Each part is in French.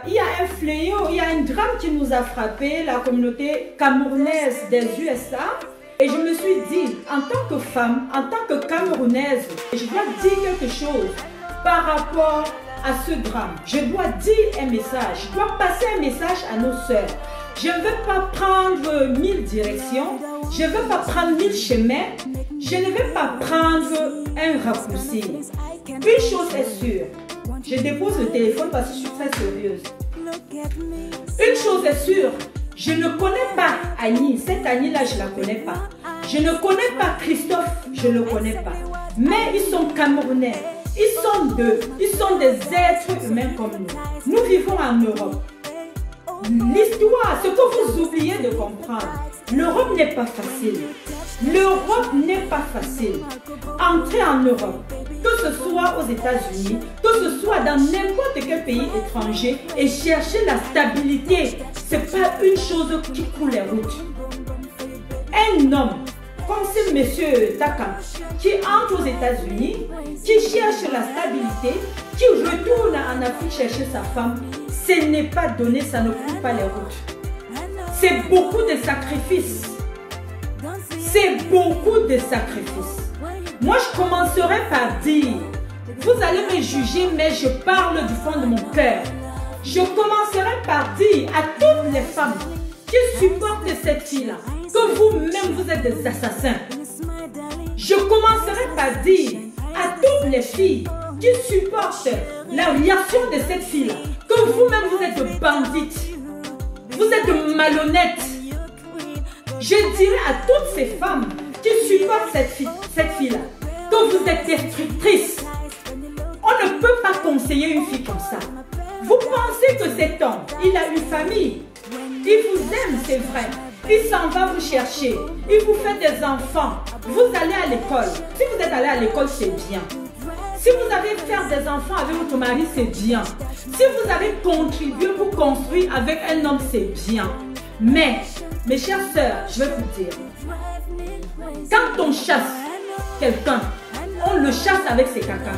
Il y a un fléau, il y a un drame qui nous a frappé, la communauté camerounaise des USA. Et je me suis dit, en tant que femme, en tant que Camerounaise, je dois dire quelque chose par rapport à ce drame. Je dois dire un message, je dois passer un message à nos sœurs. Je ne veux pas prendre 1000 directions, je ne veux pas prendre 1000 chemins, je ne veux pas prendre un raccourci. Une chose est sûre, je dépose le téléphone parce que je suis très sérieuse. Une chose est sûre, je ne connais pas Annie, cette Annie-là, je ne la connais pas. Je ne connais pas Christophe, je ne le connais pas. Mais ils sont Camerounais, ils sont des êtres humains comme nous. Nous vivons en Europe. L'histoire, ce que vous oubliez de comprendre, l'Europe n'est pas facile. L'Europe n'est pas facile. Entrer en Europe, que ce soit aux États-Unis, que ce soit dans n'importe quel pays étranger et chercher la stabilité, ce n'est pas une chose qui coule les routes. Un homme, comme ce monsieur Takam, qui entre aux États-Unis, qui cherche la stabilité, qui retourne en Afrique chercher sa femme, ce n'est pas donné, ça ne coule pas les routes. C'est beaucoup de sacrifices. C'est beaucoup de sacrifices. Moi, je commencerai par dire, vous allez me juger, mais je parle du fond de mon cœur. Je commencerai par dire à toutes les femmes qui supportent cette fille-là, que vous-même vous êtes des assassins. Je commencerai par dire à toutes les filles qui supportent la réaction de cette fille-là, que vous-même vous êtes de bandites, vous êtes de malhonnêtes. Je dirai à toutes ces femmes qui supportent cette fille-là, que vous êtes destructrices. On ne peut pas conseiller une fille comme ça. Vous pensez que cet homme, il a une famille, il vous aime, c'est vrai. Il s'en va vous chercher, il vous fait des enfants, vous allez à l'école. Si vous êtes allé à l'école, c'est bien. Si vous avez fait des enfants avec votre mari, c'est bien. Si vous avez contribué pour construire avec un homme, c'est bien. Mais, mes chères sœurs, je vais vous dire, quand on chasse quelqu'un, on le chasse avec ses caca.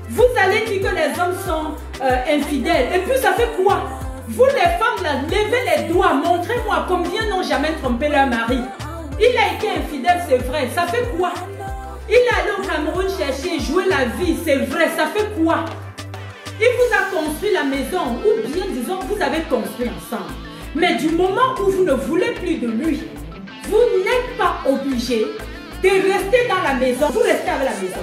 Vous allez dire que les hommes sont infidèles. Et puis ça fait quoi? Vous les femmes, là, levez les doigts, montrez-moi combien n'ont jamais trompé leur mari. Il a été infidèle, c'est vrai. Ça fait quoi? Il est allé au Cameroun chercher, jouer la vie, c'est vrai. Ça fait quoi? Il vous a construit la maison, ou bien disons, vous avez construit ensemble. Mais du moment où vous ne voulez plus de lui, vous n'êtes pas obligé de rester dans la maison. Vous restez avec la maison.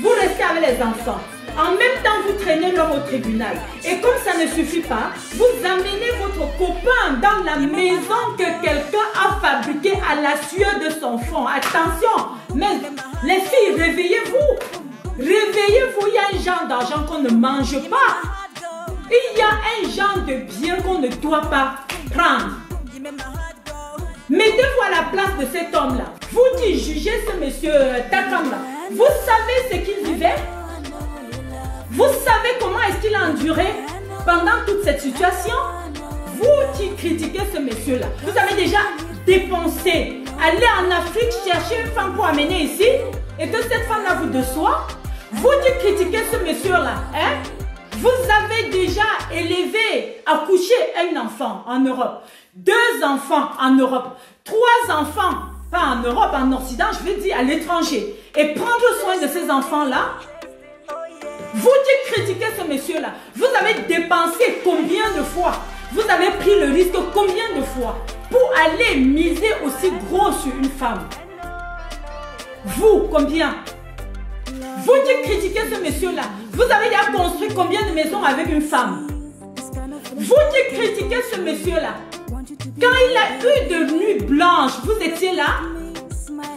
Vous restez avec les enfants. En même temps, vous traînez l'homme au tribunal. Et comme ça ne suffit pas, vous amenez votre copain dans la maison que quelqu'un a fabriquée à la sueur de son front. Attention, mais les filles, réveillez-vous. Réveillez-vous, il y a un genre d'argent qu'on ne mange pas. Il y a un genre de bien qu'on ne doit pas prendre. Mettez-vous à la place de cet homme-là. Vous qui jugez ce monsieur Takam-là, vous savez ce qu'il vivait? Vous savez comment est-ce qu'il a enduré pendant toute cette situation? Vous qui critiquez ce monsieur-là, vous avez déjà dépensé, aller en Afrique chercher une femme pour amener ici et que cette femme-là vous déçoit? Vous qui critiquez ce monsieur-là, hein? Vous avez déjà élevé, accouché un enfant en Europe, 2 enfants en Europe, 3 enfants, pas en Europe, en Occident, je veux dire à l'étranger, et prendre soin de ces enfants-là. Vous qui critiquez ce monsieur-là, vous avez dépensé combien de fois? Vous avez pris le risque combien de fois pour aller miser aussi gros sur une femme? Vous, combien? Vous qui critiquez ce monsieur-là, vous avez déjà construit combien de maisons avec une femme? Vous qui critiquez ce monsieur-là, quand il a eu de nuits blanches, vous étiez là?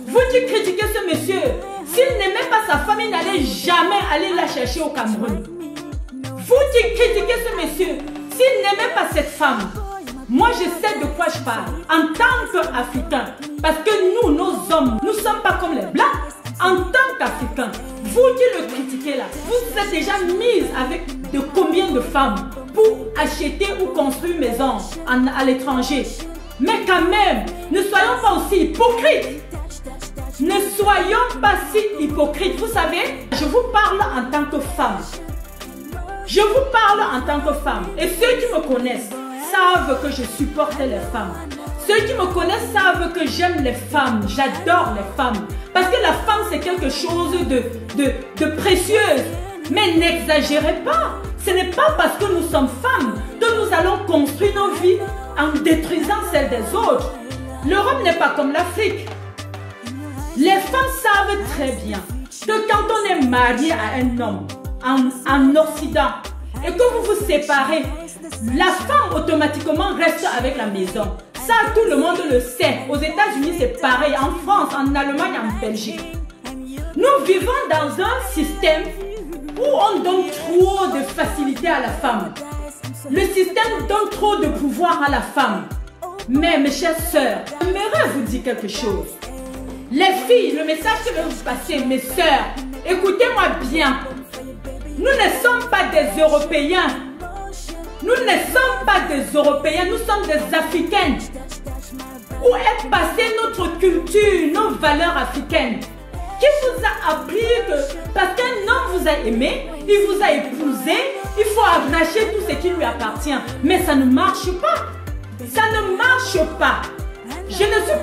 Vous qui critiquez ce monsieur, s'il n'aimait pas sa femme, il n'allait jamais aller la chercher au Cameroun. Vous qui critiquez ce monsieur, s'il n'aimait pas cette femme, moi je sais de quoi je parle en tant qu'Africain. Parce que nous, nos hommes, nous ne sommes pas comme les Blancs. En tant qu'Africains, vous qui le critiquez là, vous êtes déjà mise avec de combien de femmes pour acheter ou construire une maison à l'étranger? Mais quand même, ne soyons pas aussi hypocrites. Ne soyons pas si hypocrites. Vous savez, je vous parle en tant que femme. Je vous parle en tant que femme. Et ceux qui me connaissent savent que je supporte les femmes. Ceux qui me connaissent savent que j'aime les femmes. J'adore les femmes. Parce que la femme, c'est quelque chose de précieux. Mais n'exagérez pas. Ce n'est pas parce que nous sommes femmes que nous allons construire nos vies en détruisant celles des autres. L'Europe n'est pas comme l'Afrique. Les femmes savent très bien que quand on est marié à un homme en Occident et que vous vous séparez, la femme automatiquement reste avec la maison. Ça, tout le monde le sait. Aux États-Unis, c'est pareil. En France, en Allemagne, en Belgique. Nous vivons dans un système où on donne trop de facilité à la femme. Le système donne trop de pouvoir à la femme. Mais mes chères sœurs, j'aimerais vous dire quelque chose. Les filles, le message que je vais vous passer, mes sœurs, écoutez-moi bien. Nous ne sommes pas des Européens. Nous ne sommes pas des Européens, nous sommes des Africaines. Où est passée notre culture, nos valeurs africaines? Qui vous a appris que parce qu'un homme vous a aimé, il vous a épousé, il faut arracher tout ce qui lui appartient. Mais ça ne marche pas. Ça ne marche pas. Je ne suis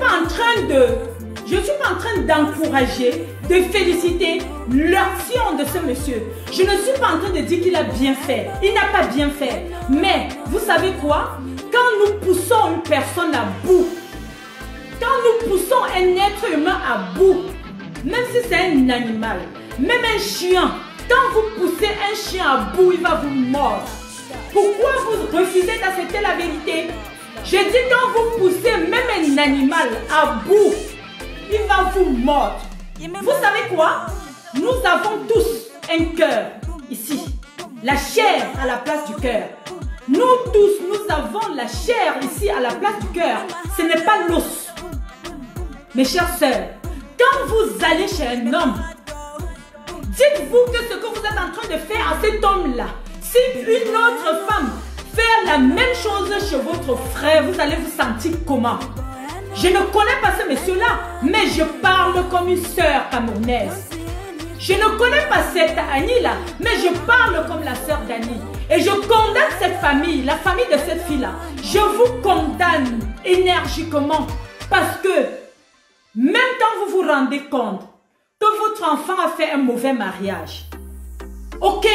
pas en train d'encourager, de féliciter l'action de ce monsieur. Je ne suis pas en train de dire qu'il a bien fait. Il n'a pas bien fait. Mais vous savez quoi? Quand nous poussons une personne à bout, quand nous poussons un être humain à bout, même si c'est un animal, même un chien, quand vous poussez un chien à bout, il va vous mordre. Pourquoi vous refusez d'accepter la vérité? Je dis quand vous poussez même un animal à bout, il va vous mordre. Vous savez quoi? Nous avons tous un cœur ici. La chair à la place du cœur. Nous tous, nous avons la chair ici à la place du cœur. Ce n'est pas l'os. Mes chères sœurs, quand vous allez chez un homme, dites-vous que ce que vous êtes en train de faire à cet homme-là, si une autre femme fait la même chose chez votre frère, vous allez vous sentir comment? Je ne connais pas ce monsieur-là, mais je parle comme une sœur camerounaise. Je ne connais pas cette Annie-là, mais je parle comme la sœur d'Annie. Et je condamne cette famille, la famille de cette fille-là. Je vous condamne énergiquement parce que même quand vous vous rendez compte que votre enfant a fait un mauvais mariage, ok,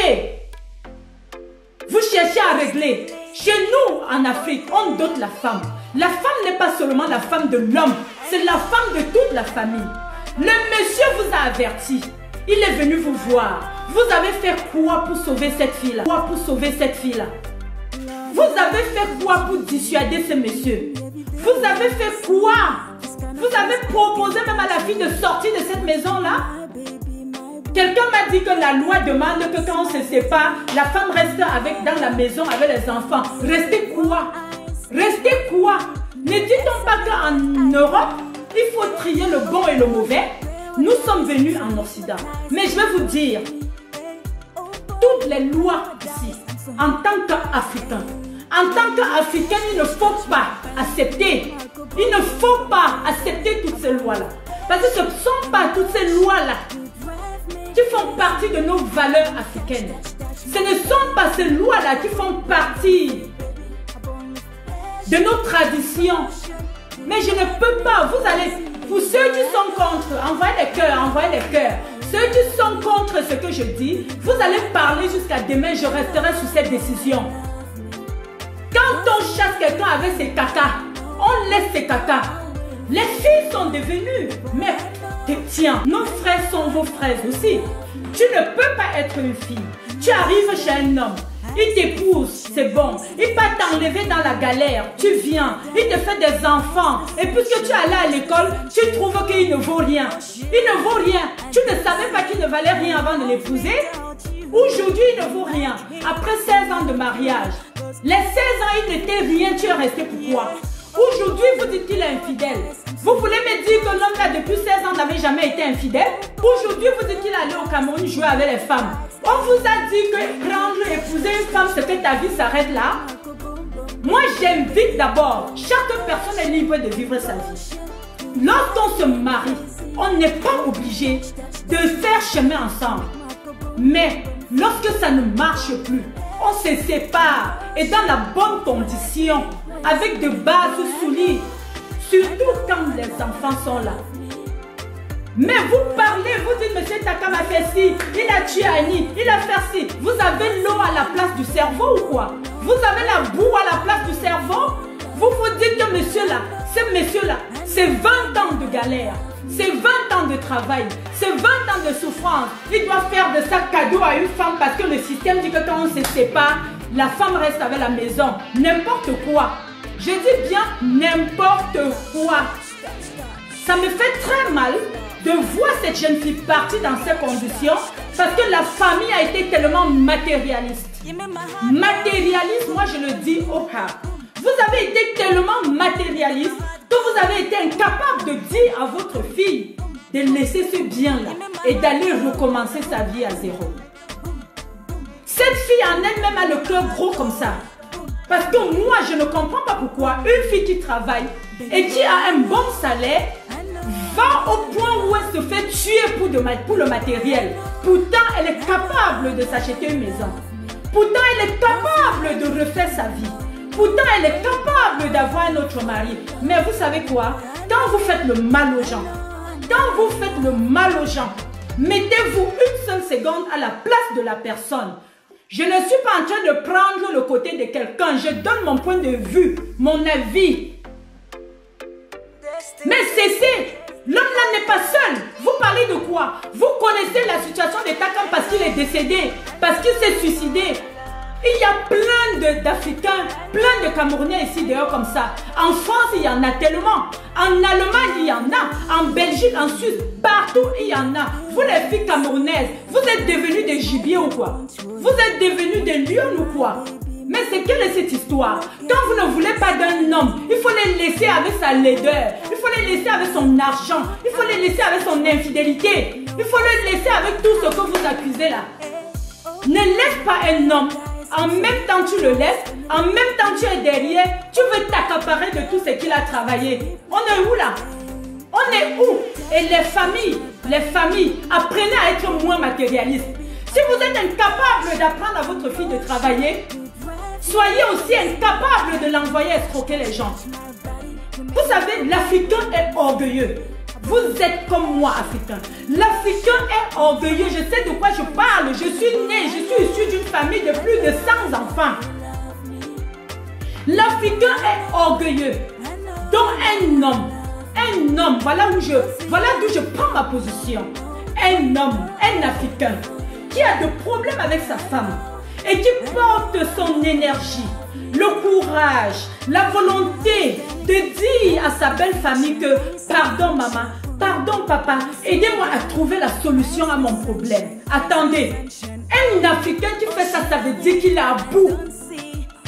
vous cherchez à régler. Chez nous, en Afrique, on dote la femme. La femme n'est pas seulement la femme de l'homme, c'est la femme de toute la famille. Le monsieur vous a averti. Il est venu vous voir. Vous avez fait quoi pour sauver cette fille-là? Quoi pour sauver cette fille-là? Vous avez fait quoi pour dissuader ce monsieur? Vous avez fait quoi? Vous avez proposé même à la fille de sortir de cette maison-là? Quelqu'un m'a dit que la loi demande que quand on se sépare, la femme reste dans la maison avec les enfants. Restez quoi? Restez quoi? Ne dit-on pas qu'en Europe, il faut trier le bon et le mauvais? Nous sommes venus en Occident. Mais je vais vous dire, toutes les lois ici, en tant qu'Africain, il ne faut pas accepter. Il ne faut pas accepter toutes ces lois-là. Parce que ce ne sont pas toutes ces lois-là qui font partie de nos valeurs africaines. Ce ne sont pas ces lois-là qui font partie de nos traditions. Mais je ne peux pas. Vous allez, pour ceux qui sont contre, envoyez les cœurs, envoyez les cœurs. Ceux qui sont contre ce que je dis, vous allez parler jusqu'à demain, je resterai sur cette décision. Quand on chasse quelqu'un avec ses cacas, on laisse ses cacas. Les filles sont devenues, mais tiens, nos frères sont vos frères aussi. Tu ne peux pas être une fille. Tu arrives chez un homme, il t'épouse, c'est bon. Il va t'enlever dans la galère, tu viens, il te fait des enfants. Et puisque tu es allé à l'école, tu trouves qu'il ne vaut rien. Il ne vaut rien. Tu ne savais pas qu'il ne valait rien avant de l'épouser. Aujourd'hui, il ne vaut rien. Après 16 ans de mariage, les 16 ans, il n'était rien, tu es resté pourquoi? Aujourd'hui, vous dites qu'il est infidèle. Vous voulez me dire que l'homme là depuis 16 ans n'avait jamais été infidèle? Aujourd'hui, vous dites qu'il allait au Cameroun jouer avec les femmes. On vous a dit que prendre, épouser une femme, c'est que ta vie s'arrête là. Moi, j'invite d'abord, chaque personne est libre de vivre sa vie. Lorsqu'on se marie, on n'est pas obligé de faire chemin ensemble. Mais lorsque ça ne marche plus, on se sépare et dans la bonne condition, avec de bases solides, surtout quand les enfants sont là. Mais vous parlez, vous dites, monsieur Takam a fait ci, il a tué Annie, il a fait ci. Vous avez l'eau à la place du cerveau ou quoi? Vous avez la boue à la place du cerveau? Vous vous dites que monsieur-là, ce monsieur-là, c'est 20 ans de galère, c'est 20 ans de travail, c'est 20 ans de souffrance. Il doit faire de ça cadeau à une femme parce que le système dit que quand on se sépare, la femme reste avec la maison. N'importe quoi. Je dis bien n'importe quoi. Ça me fait très mal de voir cette jeune fille partir dans ces conditions parce que la famille a été tellement matérialiste. Matérialiste, moi je le dis au cas. Vous avez été tellement matérialiste que vous avez été incapable de dire à votre fille de laisser ce bien-là et d'aller recommencer sa vie à zéro. Cette fille en elle-même a le cœur gros comme ça. Parce que moi, je ne comprends pas pourquoi une fille qui travaille et qui a un bon salaire va au point où elle se fait tuer pour le matériel. Pourtant, elle est capable de s'acheter une maison. Pourtant, elle est capable de refaire sa vie. Pourtant, elle est capable d'avoir un autre mari. Mais vous savez quoi? Quand vous faites le mal aux gens, mettez-vous une seule seconde à la place de la personne. Je ne suis pas en train de prendre le côté de quelqu'un. Je donne mon point de vue, mon avis. Mais cessez. L'homme là n'est pas seul. Vous parlez de quoi? Vous connaissez la situation de Takam parce qu'il est décédé, parce qu'il s'est suicidé. Il y a plein d'Africains, plein de Camerounais ici dehors comme ça. En France, il y en a tellement. En Allemagne, il y en a. En Belgique, en Suisse, partout, il y en a. Vous les filles camerounaises, vous êtes devenues des gibiers ou quoi? Vous êtes devenues des lions ou quoi? Mais c'est quelle est cette histoire? Quand vous ne voulez pas d'un homme, il faut les laisser avec sa laideur. Il faut les laisser avec son argent. Il faut les laisser avec son infidélité. Il faut les laisser avec tout ce que vous accusez là. Ne laisse pas un homme. En même temps tu le laisses, en même temps tu es derrière, tu veux t'accaparer de tout ce qu'il a travaillé. On est où là? On est où? Et les familles, apprenez à être moins matérialistes. Si vous êtes incapable d'apprendre à votre fille de travailler, soyez aussi incapable de l'envoyer escroquer les gens. Vous savez, l'Africain est orgueilleux. Vous êtes comme moi, Africain. L'Africain est orgueilleux. Je sais de quoi je parle. Je suis né, je suis issu d'une famille de plus de 100 enfants. L'Africain est orgueilleux. Donc un homme, voilà d'où je prends ma position. Un homme, un Africain, qui a des problèmes avec sa femme et qui porte son énergie, le courage, la volonté de dire à sa belle famille que pardon maman, pardon papa, aidez-moi à trouver la solution à mon problème. Attendez, un Africain qui fait ça, ça veut dire qu'il est à bout.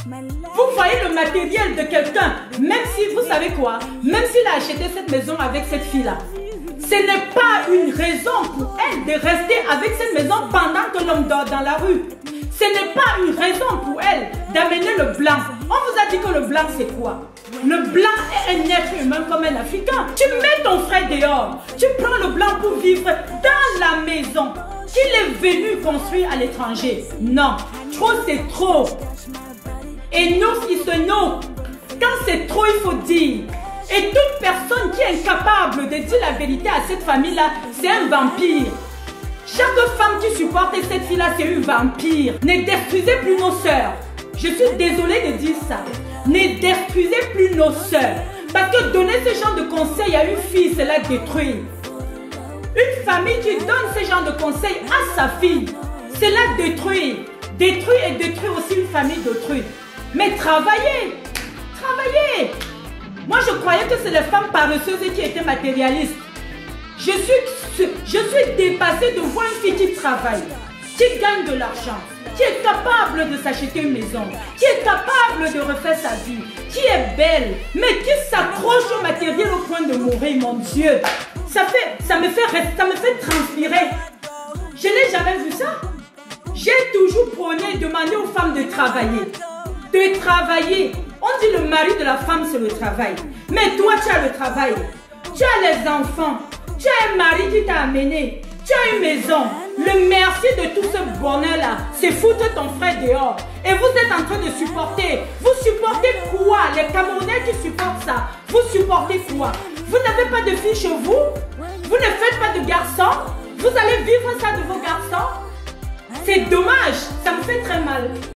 Vous voyez le matériel de quelqu'un, même si, vous savez quoi, même s'il a acheté cette maison avec cette fille-là, ce n'est pas une raison pour elle de rester avec cette maison pendant que l'homme dort dans la rue. Ce n'est pas une raison pour elle d'amener le blanc. On vous a dit que le blanc c'est quoi? Le blanc est un être humain comme un Africain. Tu mets ton frère dehors. Tu prends le blanc pour vivre dans la maison qu'il est venu construire à l'étranger. Non, trop c'est trop. Et nous qui se nous, quand c'est trop il faut dire. Et toute personne qui est incapable de dire la vérité à cette famille-là, c'est un vampire. Chaque femme qui supporte cette fille-là, c'est une vampire. Ne détruisez plus nos sœurs. Je suis désolée de dire ça. Ne détruisez plus nos sœurs. Parce que donner ce genre de conseils à une fille, c'est la détruire. Une famille qui donne ce genre de conseils à sa fille, c'est la détruire. Détruire et détruire aussi une famille d'autrui. Mais travaillez. Travaillez. Moi, je croyais que c'est les femmes paresseuses qui étaient matérialistes. Je suis dépassée de voir une fille qui travaille, qui gagne de l'argent, qui est capable de s'acheter une maison, qui est capable de refaire sa vie, qui est belle, mais qui s'accroche au matériel au point de mourir, mon Dieu. Ça me fait transpirer. Je n'ai jamais vu ça. J'ai toujours prôné, demandé aux femmes de travailler. De travailler. On dit le mari de la femme, c'est le travail. Mais toi, tu as le travail. Tu as les enfants. Tu as un mari qui t'a amené. Tu as une maison. Le merci de tout ce bonheur-là, c'est foutre ton frère dehors. et vous êtes en train de supporter. Vous supportez quoi? Les Camerounais qui supportent ça, vous supportez quoi? Vous n'avez pas de filles chez vous? Vous ne faites pas de garçons? Vous allez vivre ça de vos garçons? C'est dommage, ça me fait très mal.